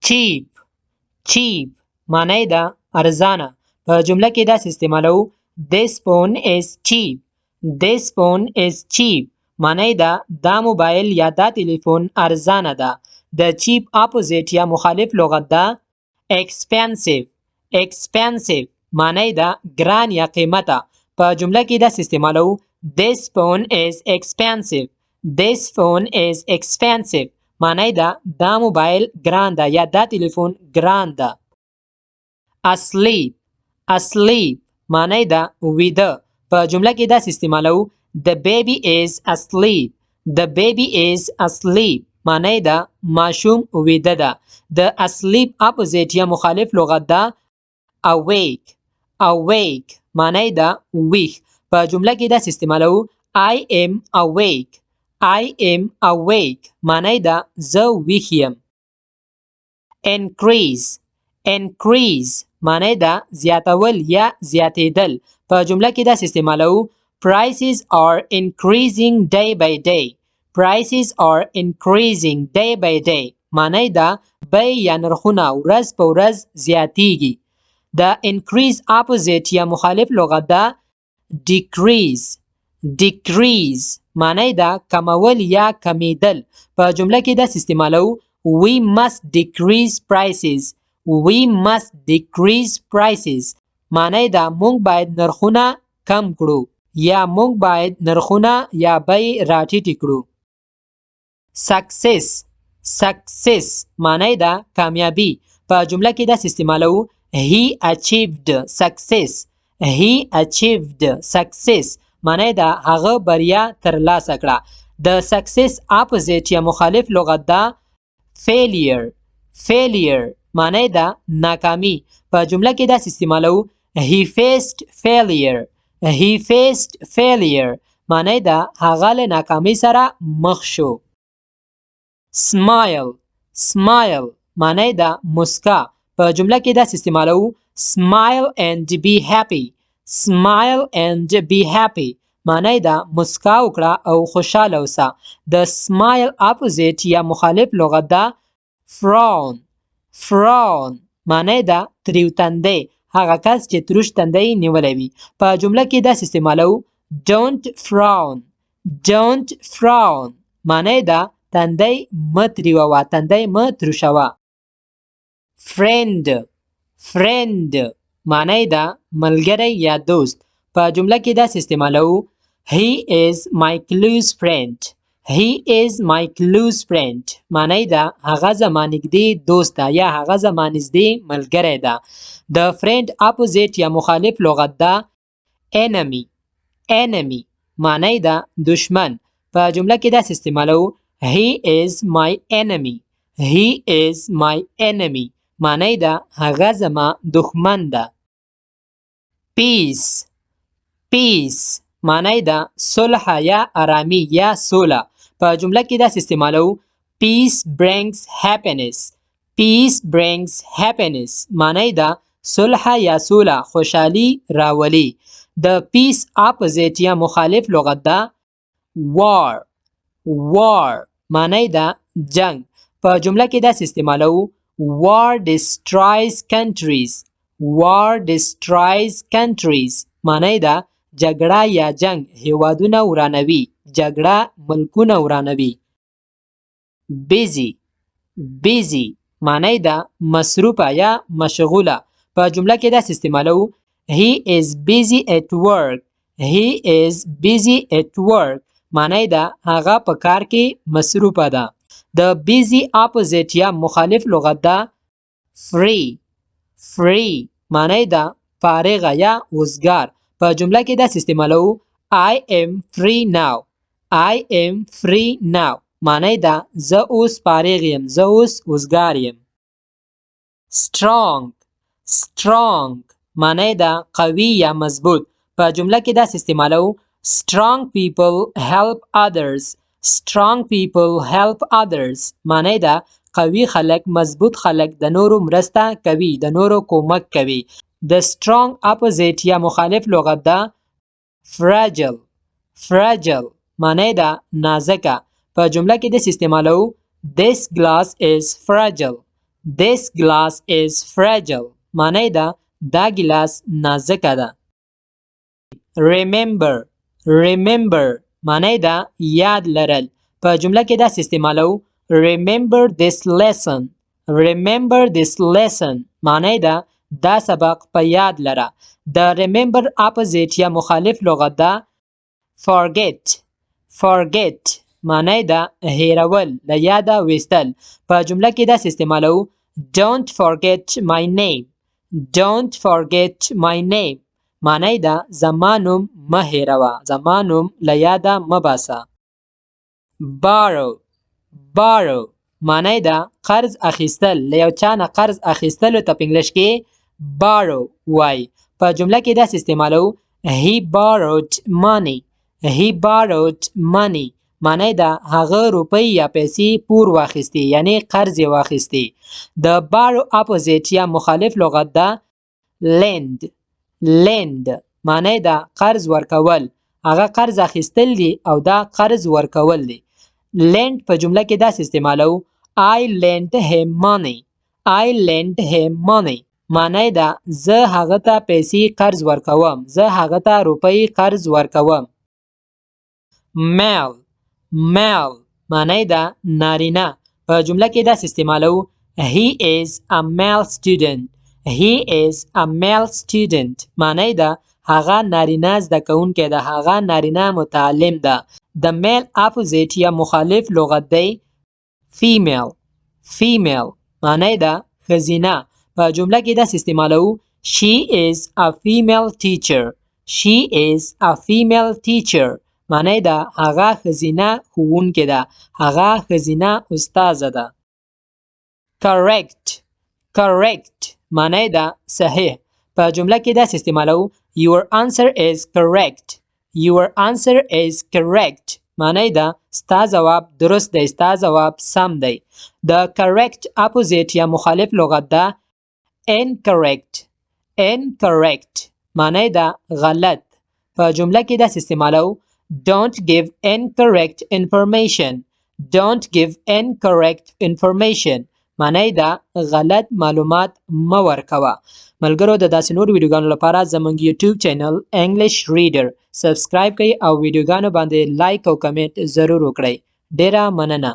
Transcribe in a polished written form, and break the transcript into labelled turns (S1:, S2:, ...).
S1: cheap cheap معنی ده ارزانه. په جمله کې داسې استعمالو this phone is cheap this phone is cheap معنی ده دا موبایل یا دا تلیفون ارزانه ده. د cheap opposite یا مخالف لغت ده expensive expensive معنی ده ګران یا قیمته. په جمله کې داسې استعمالو this phone is expensive this phone is expensive معنی ده دا موبایل ګران ده یا دا تلیفون ګران ده. asleep asleep معنی ده ویده. په جمله کې داسې استعمالو the baby is asleep the baby is asleep معنی ده ماشوم ویده ده. د asleep opposite یا مخالف لغت ده awake awake معنی ده ویښ. په جمله کې داسې استعمالو I am awake I am awake معنی ده زه ویښ یم. increase increase معنی ده زیاتول یا زیاتېدل. په جمله کې داسې استعمالو prices are increasing day by day prices are increasing day by day معنی ده بیې یا نرخونه ورځ په ورځ زیاتیږي. د increase opposite یا مخالف لغت ده decrease decrease معنی ده کمول یا کمیدل. په جمله کې داسې استعمالو we must decrease prices we must decrease prices معنی ده مونږ باید نرخونه کم کړو یا مونږ باید نرخونه یا بیې راټیټې کړو. success success معنی ده کامیابی. په جمله کې داسې استعمالو he achieved success he achieved success معنی ده هغه بریا ترلاسه کړه. د success opposite یا مخالف لغت ده failure failure معنی ده ناکامی. په جمله کې داسې استعمالو he faced failure he faced failure معنی ده هغه له ناکامۍ سره مخ شو. smile smile معنی ده مسکا. په جمله کې داسې استعمالو smile and be happy smile and be happy معنی ده مسکا وکړه او خوشاله اوسه. د smile opposite یا مخالف لغت ده frown frown معنی ده تریو تندی هغه کس چې تروش تندی نیولی وي. په جمله کې داسې استعمالو don't frown don't frown معنی ده تندی مه تریوه تندی مه تروشوه. friend friend معنی ده ملګری یا دوست. په جمله کې داسې استعمالو he is my close friend he is my close friend معنی ده هغه زما نږدې دوست ده یا هغه زما نږدې ملګری ده. د friend opposite یا مخالف لغت ده enemy enemy معنی ده دشمن. په جمله کې داسې استعمالو he is my enemy he is my enemy معنی ده هغه زما دښمن ده. peace peace معنی ده صلح یا آرامی یا سوله. په جمله کې داسې استعمالو peace brings happiness peace brings happiness معنی ده صلح یا سوله خوشحالي راولي. د peace opposite یا مخالف لغت ده war war معنی ده جنگ. په جمله کې داسې استعمالو war destroys countries war destroys countries معنی ده جګړه یا جنگ هیوادونه ورانوي جګړه ملکونه ورانوي. busy busy معنی ده مصروفه یا مشغوله. په جمله کې داسې استعمالو he is busy at work he is busy at work معنی ده هغه په کار کې مصروفه ده. د busy opposite یا مخالف لغت ده free free معنی ده فارغه یا وزګار. په جمله کې داسې استعمالو I am free now I am free now معنی ده زه اوس فارغ یم زه اوس وزګار یم. strong strong معنی ده قوي یا مضبوط. په جمله کې داسې استعمالو strong people help others strong people help others معنی ده قوي خلک مضبوط خلک د نورو مرسته کوي د نورو کومک کوي. د strong opposite یا مخالف لغت ده fragile fragile معنی ده نازکه. په جمله کې داسې استعمالو this glass is fragile This glass is fragile. معنی ده دا ګلاس نازکه ده. Remember. Remember معنی ده یاد لرل. په جمله کې داسې استعمالو Remember this lesson. Remember this lesson معنی ده دا سبق په یاد لره. د remember opposite یا مخالف لغت ده forget. Forget معنی ده هیرول له یاده ویستل. په جمله کې داسې استعمالو Don't forget my name. Don't forget my name معنی ده زما نوم مه هیروه. زما نوم له یاده مه باسه. Borrow. Borrow معنی ده قرض اخیستل. له یو چا نه قرض اخیستلو ته په انګلیش کې borrow وای. په جمله کې داسې استعمالو He borrowed money. He borrowed money معنی ده هغه روپۍ یا پیسې پور واخیستې یعنی قرض یې واخیستې. د borrow opposite یا مخالف لغت ده lend. lend معنی ده قرض ورکول. هغه قرض اخیستل دي او دا قرض ورکول دي. lend په جمله کې داسې استعمالو I lent him money. I lent him money معنی ده زه هغه ته پیسې قرض ورکوم. زه هغه ته روپۍ قرض ورکوم. male. male معنی ده نارینه. په جمله کې داسې استعمالو He is a male student. He is a male student معنی ده هغه نارینه زده کوونکی ده. هغه نارینه متعلم ده. د male opposite یا مخالف لغت دی female. female معنی ده ښځینه. په جمله کې داسې استعمالو She is a female teacher. She is a female teacher معنی ده هغه ښځینه ښوونکې ده. هغه ښځینه استاذه ده. correct. correct معنی ده صحیح. په جمله کې داسې استعمالو Your answer is correct. Your answer is correct معنی ده ستا ځواب درست دی. ستا ځواب سم دی. د correct opposite یا مخالف لغت ده incorrect. incorrect معنی ده غلط. په جمله کې داسې استعمالو Don't give incorrect information. Don't give incorrect information معنی ده غلط معلومات مه ورکوه. ملګرو د داسې نور ویډیوګانو لپاره زموږ یوټیوب چینل انګلیش ریډر سبسکرایب کړئ او ویډیوګانو باندې لایک او کمنټ ضرور وکړئ. ډیره مننه.